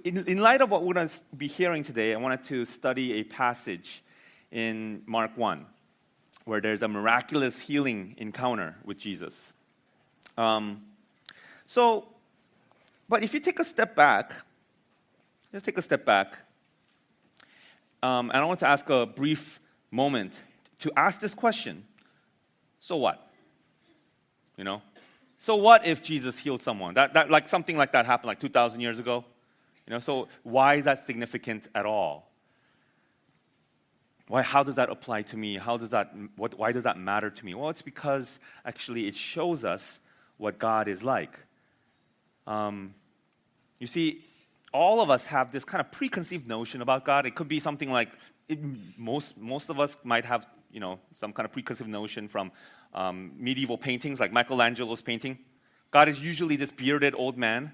in light of what we're going to be hearing today, I wanted to study a passage in Mark 1, where there's a miraculous healing encounter with Jesus. But if you take a step back, let's take a step back. And I want to ask a brief moment to ask this question. So what? So what if Jesus healed someone? That like something like that happened like 2,000 years ago? So why is that significant at all? How does that apply to me? Why does that matter to me? Well, it's because actually it shows us what God is like. You see, all of us have this kind of preconceived notion about God. It could be something like most of us might have some kind of preconceived notion from medieval paintings, like Michelangelo's painting. God is usually this bearded old man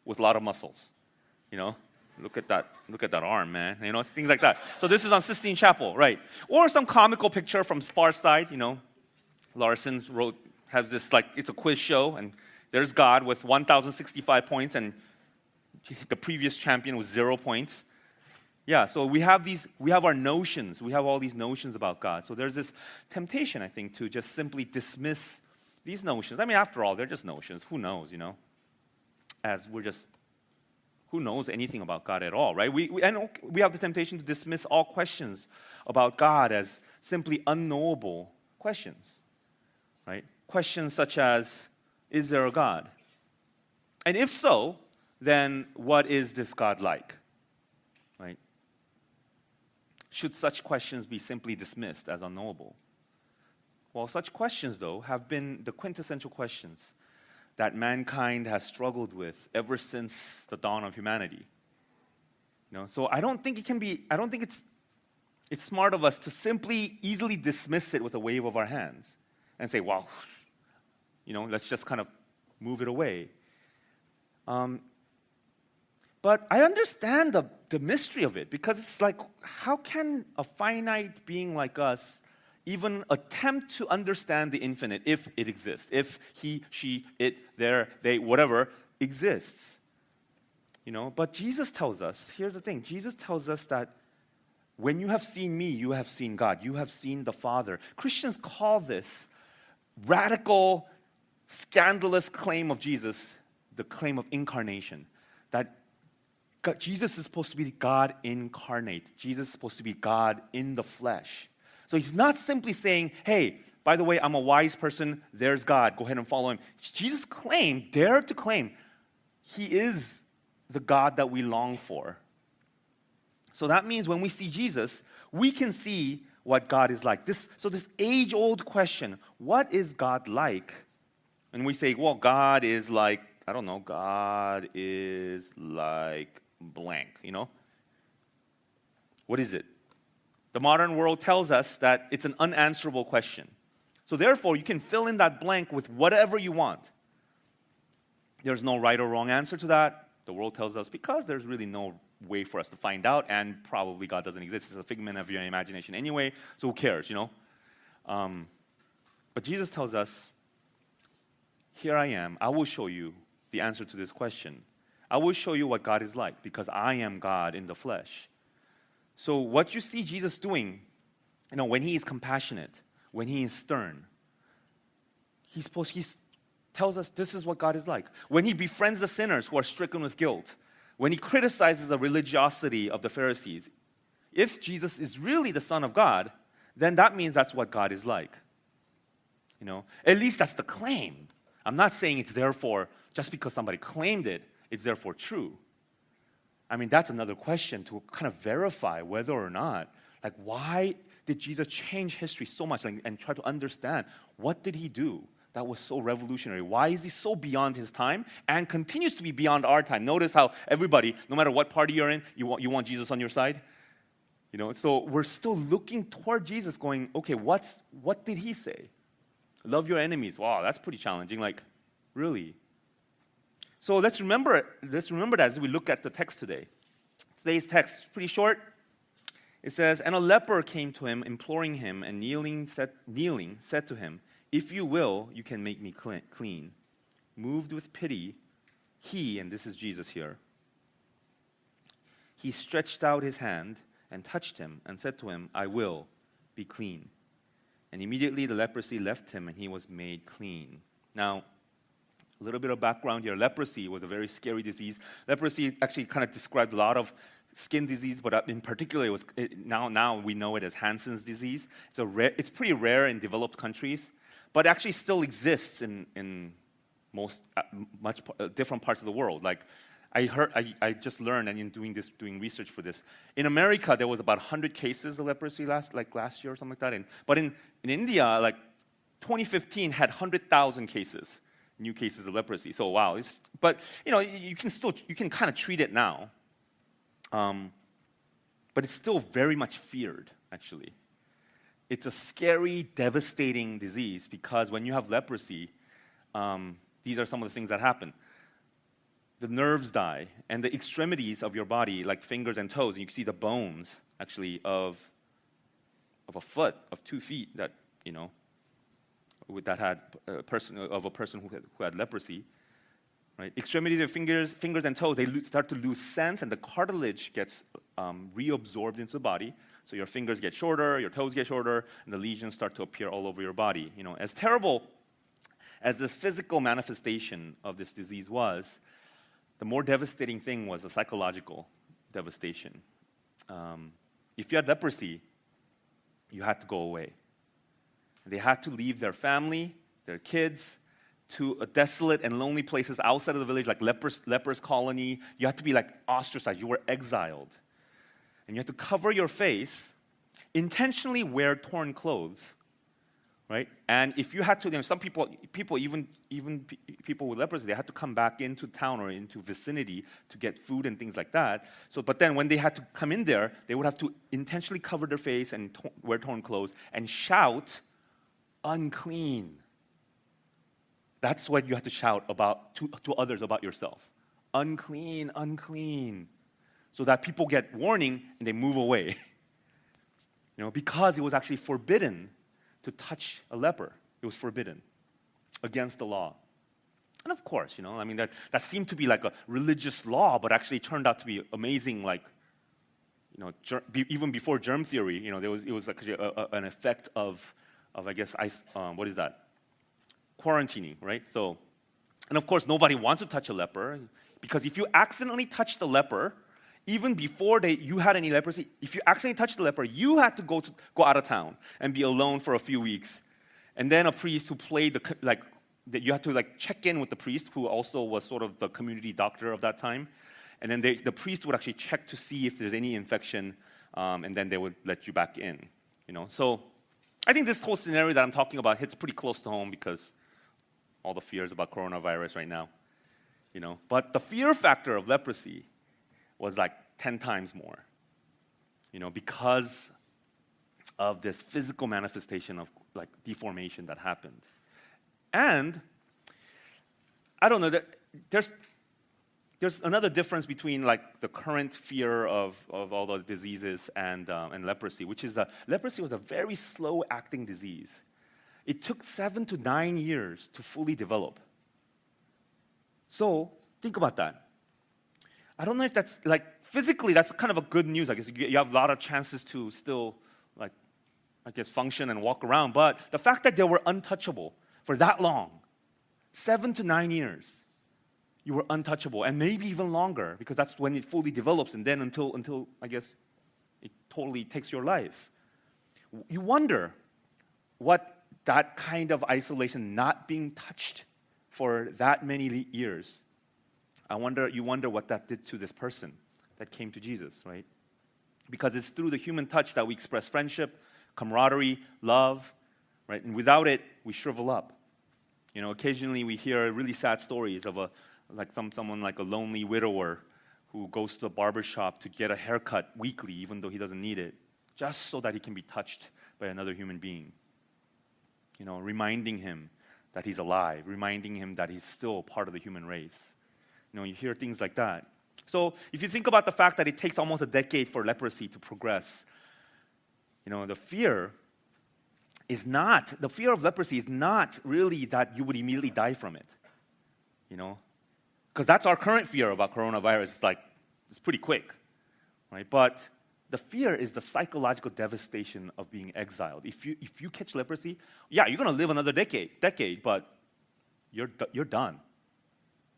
with a lot of muscles. Look at that arm, man. It's things like that. So this is on Sistine Chapel, right? Or some comical picture from Far Side. Larson has this it's a quiz show, and there's God with 1,065 points, and the previous champion with 0 points. Yeah, so we have our notions. We have all these notions about God. So there's this temptation, I think, to just simply dismiss these notions. I mean, after all, they're just notions. Who knows, who knows anything about God at all, right? We have the temptation to dismiss all questions about God as simply unknowable questions, right? Questions such as, is there a God? And if so, then what is this God like, right? Should such questions be simply dismissed as unknowable? Well, such questions, though, have been the quintessential questions that mankind has struggled with ever since the dawn of humanity. So I don't think it's smart of us to simply easily dismiss it with a wave of our hands and say, well, let's just kind of move it away. But I understand the mystery of it, because it's like, how can a finite being like us even attempt to understand the infinite if it exists, if he, she, it, there, they, whatever exists? But Jesus tells us, here's the thing, Jesus tells us that when you have seen me, you have seen God, you have seen the Father. Christians call this radical, scandalous claim of Jesus the claim of incarnation, that Jesus is supposed to be God incarnate. Jesus is supposed to be God in the flesh. So he's not simply saying, hey, by the way, I'm a wise person, there's God, go ahead and follow him. Jesus dared to claim, he is the God that we long for. So that means when we see Jesus, we can see what God is like. This age-old question, what is God like? And we say, well, God is like, I don't know, God is like blank, What is it? The modern world tells us that it's an unanswerable question. So therefore, you can fill in that blank with whatever you want. There's no right or wrong answer to that. The world tells us because there's really no way for us to find out, and probably God doesn't exist. It's a figment of your imagination anyway, so who cares, But Jesus tells us, here I am. I will show you the answer to this question. I will show you what God is like, because I am God in the flesh. So what you see Jesus doing, when he is compassionate, when he is stern, he tells us this is what God is like. When he befriends the sinners who are stricken with guilt, when he criticizes the religiosity of the Pharisees, if Jesus is really the Son of God, then that means that's what God is like. At least that's the claim. I'm not saying it's therefore, just because somebody claimed it, it's therefore true. I mean, that's another question to kind of verify whether or not, why did Jesus change history so much and try to understand what did he do that was so revolutionary? Why is he so beyond his time and continues to be beyond our time? Notice how everybody, no matter what party you're in, you want Jesus on your side. So we're still looking toward Jesus going, okay, what did he say? Love your enemies. Wow, that's pretty challenging. Really? So let's remember that as we look at the text today. Today's text is pretty short. It says, and a leper came to him, imploring him, and kneeling said to him, if you will, you can make me clean. Moved with pity, he, and this is Jesus here, he stretched out his hand and touched him and said to him, I will be clean. And immediately the leprosy left him and he was made clean. Now, a little bit of background here. Leprosy was a very scary disease. Leprosy actually kind of described a lot of skin disease, but in particular, now we know it as Hansen's disease. It's pretty rare in developed countries, but it actually still exists in most different parts of the world. Like I just learned, and in doing research for this, in America there was about 100 cases of leprosy last year or something like that. But in India, like 2015 had 100,000 cases, new cases of leprosy. So wow, but you can kind of treat it now, but it's still very much feared. Actually, it's a scary, devastating disease because when you have leprosy, these are some of the things that happen. The nerves die, and the extremities of your body, like fingers and toes, and you can see the bones, actually, of a foot, of 2 feet, that had a person who had leprosy, right? Extremities of fingers and toes, they start to lose sense, and the cartilage gets reabsorbed into the body. So your fingers get shorter, your toes get shorter, and the lesions start to appear all over your body. As terrible as this physical manifestation of this disease was, the more devastating thing was the psychological devastation. If you had leprosy, you had to go away. They had to leave their family, their kids, to a desolate and lonely places outside of the village, like lepers colony. You had to be like ostracized. You were exiled. And you had to cover your face, intentionally wear torn clothes, right? And if you had to, some people, even people with leprosy, they had to come back into town or into vicinity to get food and things like that. But then when they had to come in there, they would have to intentionally cover their face and wear torn clothes and shout, unclean. That's what you have to shout about to others about yourself. Unclean, unclean. So that people get warning and they move away. Because it was actually forbidden to touch a leper. It was forbidden against the law. And of course, that seemed to be like a religious law, but actually turned out to be amazing, even before germ theory, it was actually an effect of I guess, what is that? Quarantining, right? So, and of course, nobody wants to touch a leper, because if you accidentally touch the leper, even before you had any leprosy, if you accidentally touched the leper, you had to go out of town and be alone for a few weeks. And then a priest who played you had to check in with the priest, who also was sort of the community doctor of that time. And then the priest would actually check to see if there's any infection, and then they would let you back in. So I think this whole scenario that I'm talking about hits pretty close to home because all the fears about coronavirus right now. But the fear factor of leprosy was like 10 times more, because of this physical manifestation of deformation that happened. And I don't know, there's another difference between the current fear of all the diseases and leprosy, which is that leprosy was a very slow-acting disease. It took 7 to 9 years to fully develop. So think about that. I don't know if that's physically that's kind of a good news. I guess you have a lot of chances to still function and walk around. But the fact that they were untouchable for that long, 7 to 9 years, you were untouchable, and maybe even longer, because that's when it fully develops, and then until I guess it totally takes your life. You wonder what that kind of isolation, not being touched for that many years, you wonder what that did to this person that came to Jesus, right? Because it's through the human touch that we express friendship, camaraderie, love, right? And without it, we shrivel up. Occasionally we hear really sad stories of someone like a lonely widower who goes to the barber shop to get a haircut weekly, even though he doesn't need it, just so that he can be touched by another human being. Reminding him that he's alive, reminding him that he's still part of the human race. You hear things like that. So if you think about the fact that it takes almost a decade for leprosy to progress, the fear of leprosy is not really that you would immediately die from it. Because that's our current fear about coronavirus. It's pretty quick. right? But the fear is the psychological devastation of being exiled. If you catch leprosy, yeah, you're going to live another decade, but you're done.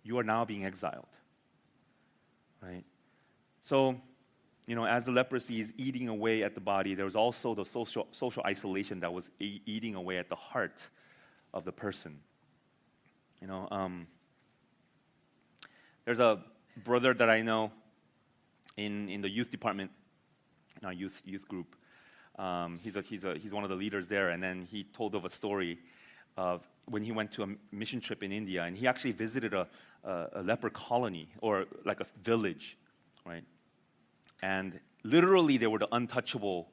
You are now being exiled, right? So, as the leprosy is eating away at the body, there was also the social isolation that was eating away at the heart of the person. There's a brother that I know in the youth department, in our youth group. He's one of the leaders there, and then he told of a story of when he went to a mission trip in India, and he actually visited a leper colony, or like a village, right? And literally, they were the untouchable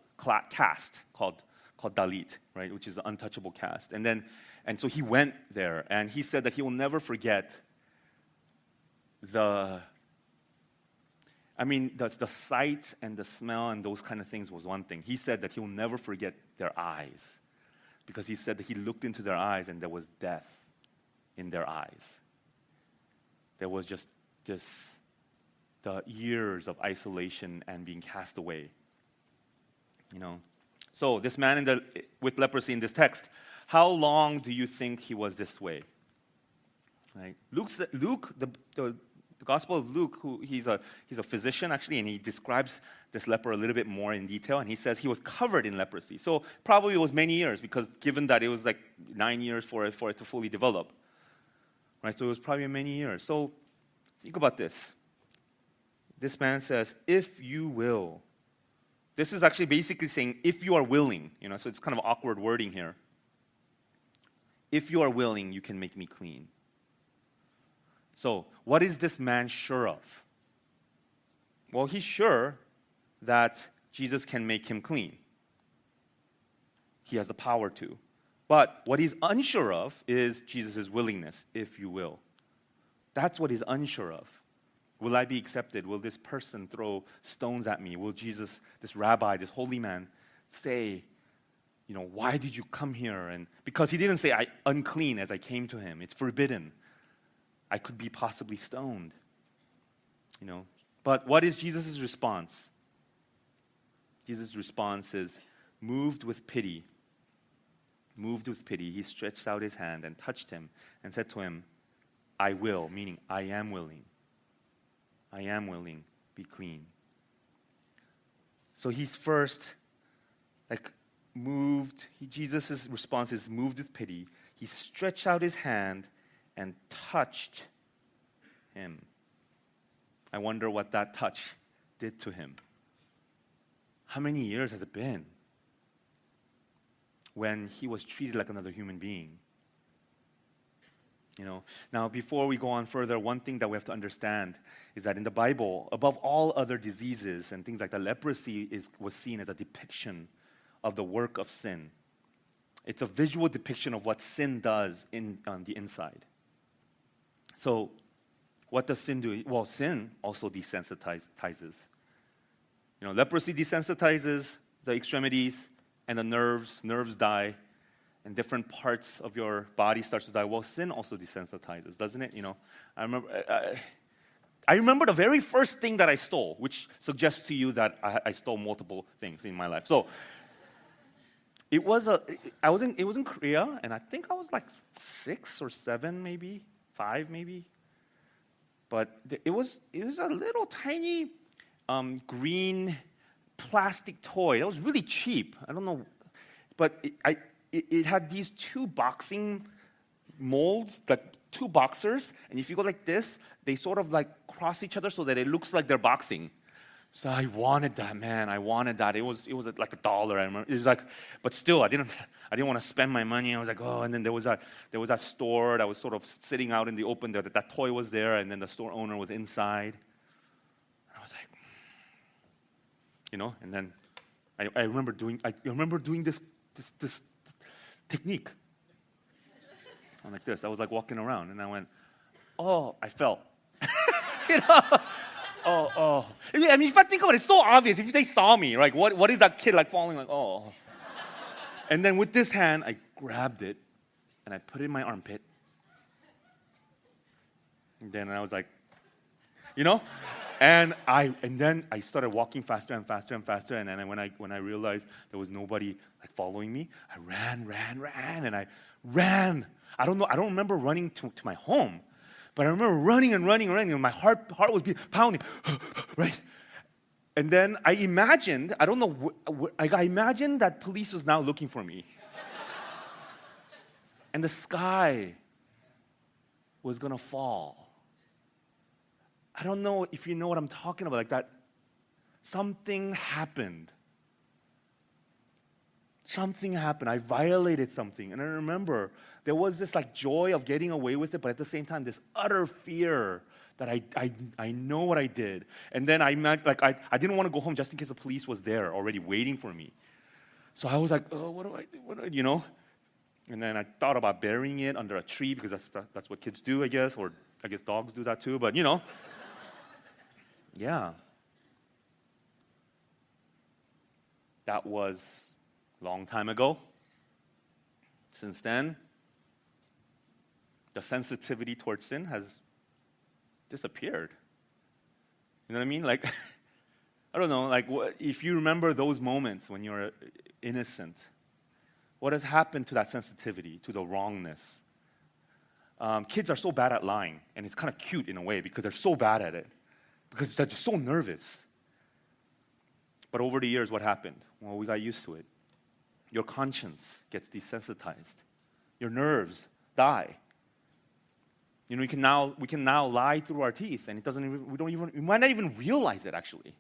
caste called Dalit, right? Which is the untouchable caste. And so he went there, and he said that he will never forget the sight and the smell and those kind of things was one thing. He said that he will never forget their eyes, because he said that he looked into their eyes and there was death in their eyes. There was just the years of isolation and being cast away. So this man with leprosy in this text, how long do you think he was this way? Right? The Gospel of Luke, he's a physician actually, and he describes this leper a little bit more in detail, and he says he was covered in leprosy. So probably it was many years, because given that it was like 9 years for it to fully develop, right? So it was probably many years. So think about this. This man says, "If you will." This is actually basically saying, if you are willing, so it's kind of awkward wording here. If you are willing, you can make me clean. So, what is this man sure of? Well, he's sure that Jesus can make him clean. He has the power to. But what he's unsure of is Jesus' willingness, if you will. That's what he's unsure of. Will I be accepted? Will this person throw stones at me? Will Jesus, this rabbi, this holy man, say, why did you come here? And because he didn't say, I unclean as I came to him. It's forbidden. I could be possibly stoned. But what is Jesus' response? Jesus' response is moved with pity. Moved with pity, he stretched out his hand and touched him and said to him, I will, meaning I am willing. I am willing, be clean. So he's first moved. Jesus' response is moved with pity. He stretched out his hand and touched him. I wonder what that touch did to him. How many years has it been when he was treated like another human being? Now before we go on further, one thing that we have to understand is that in the Bible, above all other diseases and things like that, leprosy was seen as a depiction of the work of sin. It's a visual depiction of what sin does on the inside. So, what does sin do? Well, sin also desensitizes. Leprosy desensitizes the extremities and the nerves. Nerves die, and different parts of your body starts to die. Well, sin also desensitizes, doesn't it? I remember the very first thing that I stole, which suggests to you that I stole multiple things in my life. So, it was in Korea, and I think I was like 6 or 7, maybe 5, maybe. But it was a little tiny green plastic toy. It was really cheap. I don't know, but it had these 2 boxing molds, like 2 boxers, and if you go like this, they sort of like cross each other so that it looks like they're boxing. So I wanted that, man. I wanted that. It was like $1. I remember. It was like, but still, I didn't want to spend my money. I was like, oh. And then there was that store that was sort of sitting out in the open. That toy was there, and then the store owner was inside. I was like, And then I remember doing this technique. I'm like this. I was like walking around, and I went, oh, I fell. Oh. I mean, if I think about it, it's so obvious. If they saw me, right? What is that kid like falling like, oh. And then with this hand, I grabbed it, and I put it in my armpit. And then I was like, And then I started walking faster and faster and faster. And then when I realized there was nobody like following me, I ran, and I ran. I don't remember running to my home, but I remember running, and my heart was pounding, right? And then I imagined, I don't know, I imagined that police was now looking for me. And the sky was gonna fall. I don't know if you know what I'm talking about, like that. Something happened. Something happened. I violated something. And I remember there was this like joy of getting away with it, but at the same time, this utter fear that I know what I did. And then I didn't want to go home just in case the police was there already waiting for me. So I was like, oh, what do I do? And then I thought about burying it under a tree because that's what kids do, I guess, or I guess dogs do that too, but yeah. That was a long time ago. Since then, the sensitivity towards sin has disappeared. You know what I mean? Like, I don't know, like if you remember those moments when you're innocent, what has happened to that sensitivity, to the wrongness? Kids are so bad at lying, and it's kind of cute in a way because they're so bad at it, because they're just so nervous. But over the years, what happened? Well, we got used to it. Your conscience gets desensitized. Your nerves die. We can now lie through our teeth, and we might not even realize it actually.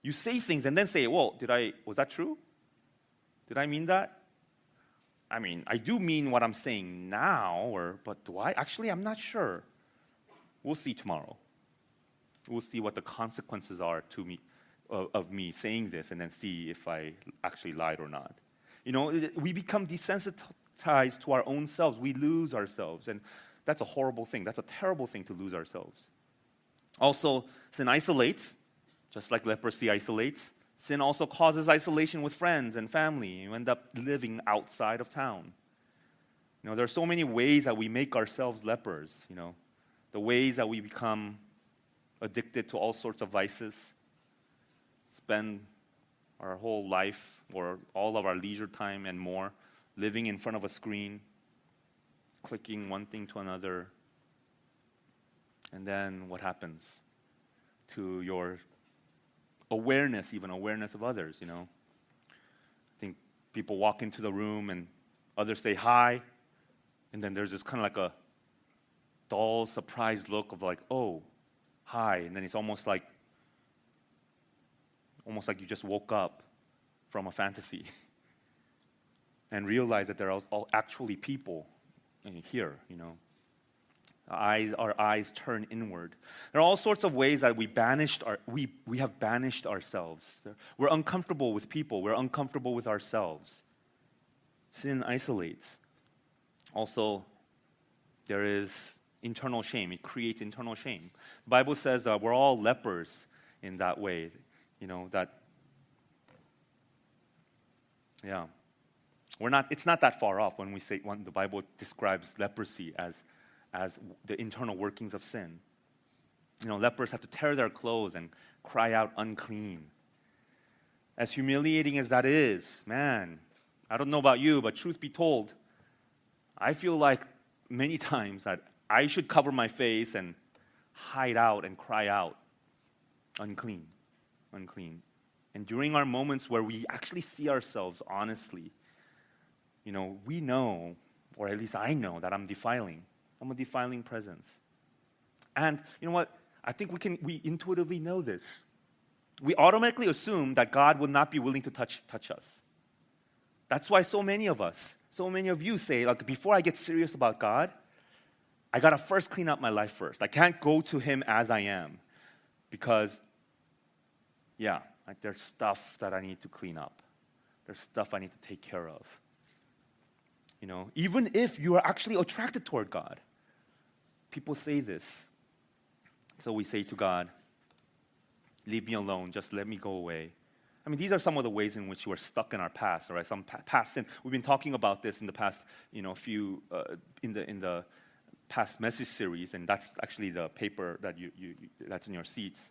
You say things and then say, well, was that true? Did I mean that? I mean, I do mean what I'm saying now, but do I? Actually, I'm not sure. We'll see tomorrow. We'll see what the consequences are to me, of me saying this, and then see if I actually lied or not. We become desensitized to our own selves. We lose ourselves, and that's a horrible thing. That's a terrible thing to lose ourselves. Also, sin isolates, just like leprosy isolates. Sin also causes isolation with friends and family. You end up living outside of town. There are so many ways that we make ourselves lepers. The ways that we become addicted to all sorts of vices, spend our whole life or all of our leisure time and more living in front of a screen, clicking one thing to another. And then what happens to your awareness, even awareness of others, I think people walk into the room and others say hi, and then there's this kind of like a dull, surprised look of like, oh, hi, and then it's almost like you just woke up from a fantasy and realize that there are all actually people here, Our eyes turn inward. There are all sorts of ways that we have banished ourselves. We're uncomfortable with people. We're uncomfortable with ourselves. Sin isolates. Also, there is internal shame. It creates internal shame. The Bible says we're all lepers in that way. It's not that far off when the Bible describes leprosy as the internal workings of sin. Lepers have to tear their clothes and cry out unclean. As humiliating as that is, man, I don't know about you, but truth be told, I feel like many times that I should cover my face and hide out and cry out, unclean, unclean. And during our moments where we actually see ourselves honestly, we know, or at least I know, that I'm defiling. I'm a defiling presence. And you know what? I think we intuitively know this. We automatically assume that God would not be willing to touch us. That's why so many of you say, like, before I get serious about God, I gotta first clean up my life first. I can't go to Him as I am because, there's stuff that I need to clean up. There's stuff I need to take care of. Even if you are actually attracted toward God, people say this. So we say to God, leave me alone, just let me go away. I mean, these are some of the ways in which we're stuck in our past, all right? Some past sin. We've been talking about this in the past, few in the past message series, and that's actually the paper that that's in your seats.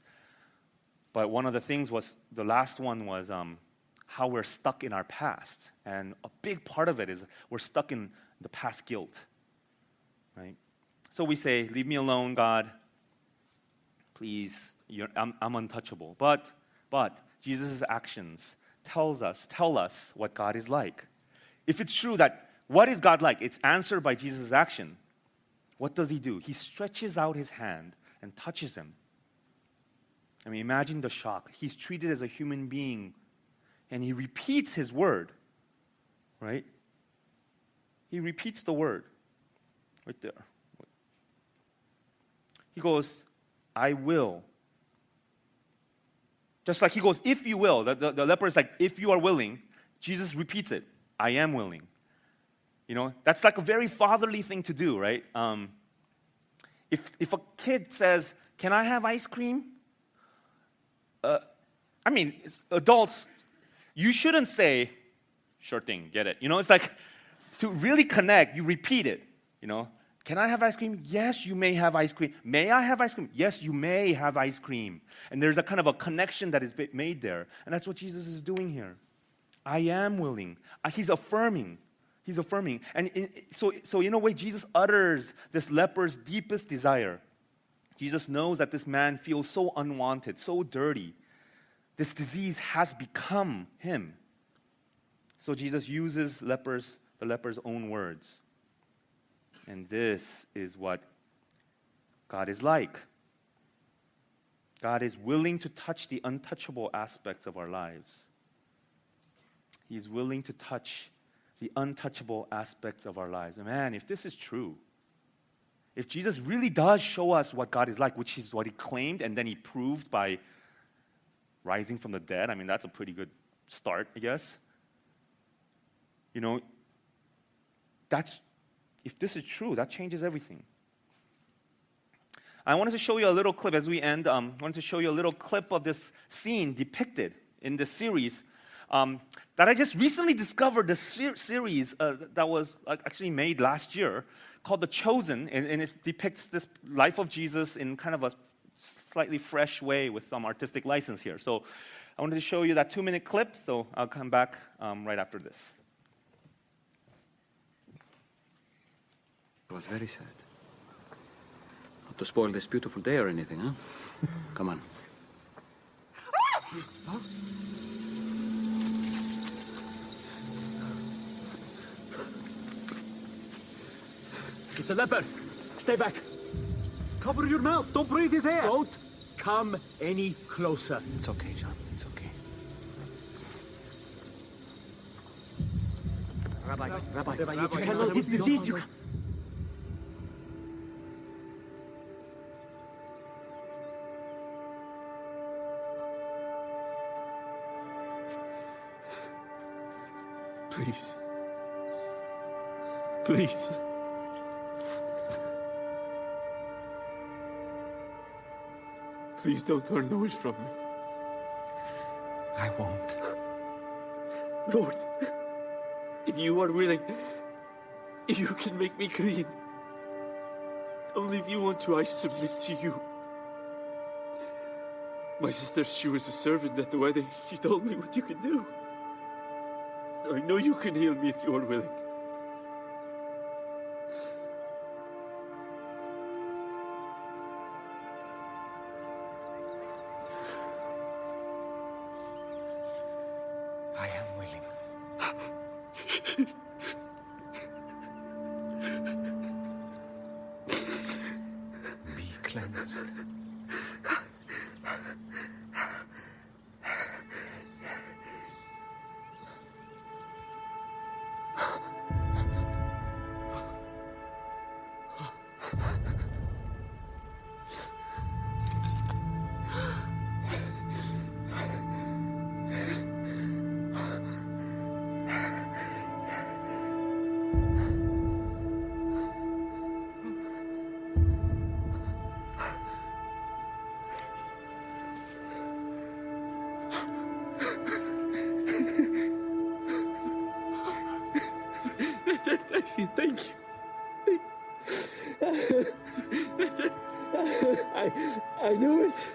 But one of the things was, the last one was how we're stuck in our past. And a big part of it is we're stuck in the past guilt, right? So we say, leave me alone, God. Please, I'm untouchable. But Jesus' actions tell us what God is like. If it's true that what is God like? It's answered by Jesus' action. What does he do? He stretches out his hand and touches him. I mean, imagine the shock. He's treated as a human being, and he repeats his word, right? He repeats the word right there. He goes, I will. Just like he goes, if you will. The leper is like, if you are willing. Jesus repeats it, I am willing. You know, that's like a very fatherly thing to do, right? If a kid says, can I have ice cream? I mean, adults, you shouldn't say, sure thing, get it. You know, it's like, to really connect, you repeat it, you know. Can I have ice cream? Yes, you may have ice cream. May I have ice cream? Yes, you may have ice cream. And there's a kind of a connection that is made there. And that's what Jesus is doing here. I am willing. He's affirming. He's affirming. And so in a way, Jesus utters this leper's deepest desire. Jesus knows that this man feels so unwanted, so dirty. This disease has become him. So Jesus uses the leper's own words. And this is what God is like. God is willing to touch the untouchable aspects of our lives. He's willing to touch the untouchable aspects of our lives. And man, if this is true, if Jesus really does show us what God is like, which is what he claimed and then he proved by rising from the dead, I mean, that's a pretty good start, I guess. You know, if this is true, that changes everything. I wanted to show you a little clip as we end. I wanted to show you a little clip of this scene depicted in this series that I just recently discovered. The series that was actually made last year called The Chosen, and it depicts this life of Jesus in kind of a slightly fresh way with some artistic license here. So I wanted to show you that 2-minute clip, so I'll come back right after this. It was very sad. Not to spoil this beautiful day or anything, huh? Come on. It's a leper. Stay back. Cover your mouth. Don't breathe his air. Don't come any closer. It's okay, John. It's okay. Rabbi, you cannot. His disease, you can... Please. Please. Please don't turn away from me. I won't. Lord, if you are willing, you can make me clean. Only if you want to, I submit to you. My sister, she was a servant at the wedding. She told me what you can do. I know you can heal me if you are willing. I am willing. Be cleansed. Thank you. I knew it.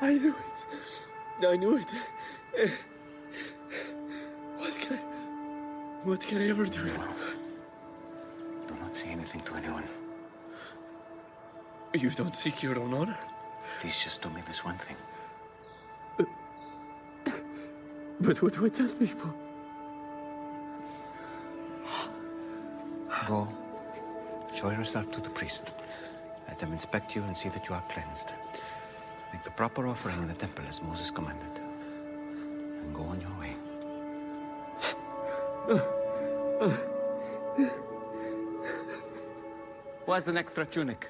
I knew it. I knew it. What can I ever do? Do not say anything to anyone. You don't seek your own honor. Please just do me this one thing. But what do I tell people? Go, show yourself to the priest. Let them inspect you and see that you are cleansed. Make the proper offering in the temple as Moses commanded. And go on your way. Who has an extra tunic?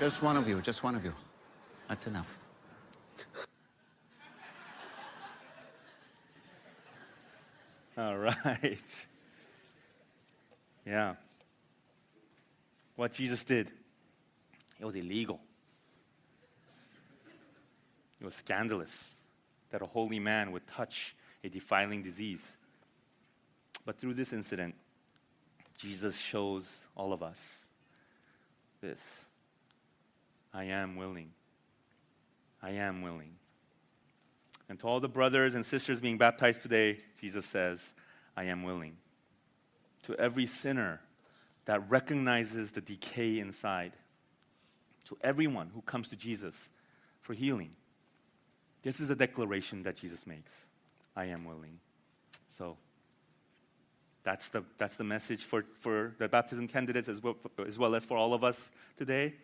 Just one of you, just one of you. That's enough. All right. Yeah. What Jesus did, it was illegal. It was scandalous that a holy man would touch a defiling disease. But through this incident, Jesus shows all of us this. I am willing. I am willing. And to all the brothers and sisters being baptized today, Jesus says, I am willing. To every sinner that recognizes the decay inside, to everyone who comes to Jesus for healing, this is a declaration that Jesus makes. I am willing. So that's the message for the baptism candidates as well as for all of us today.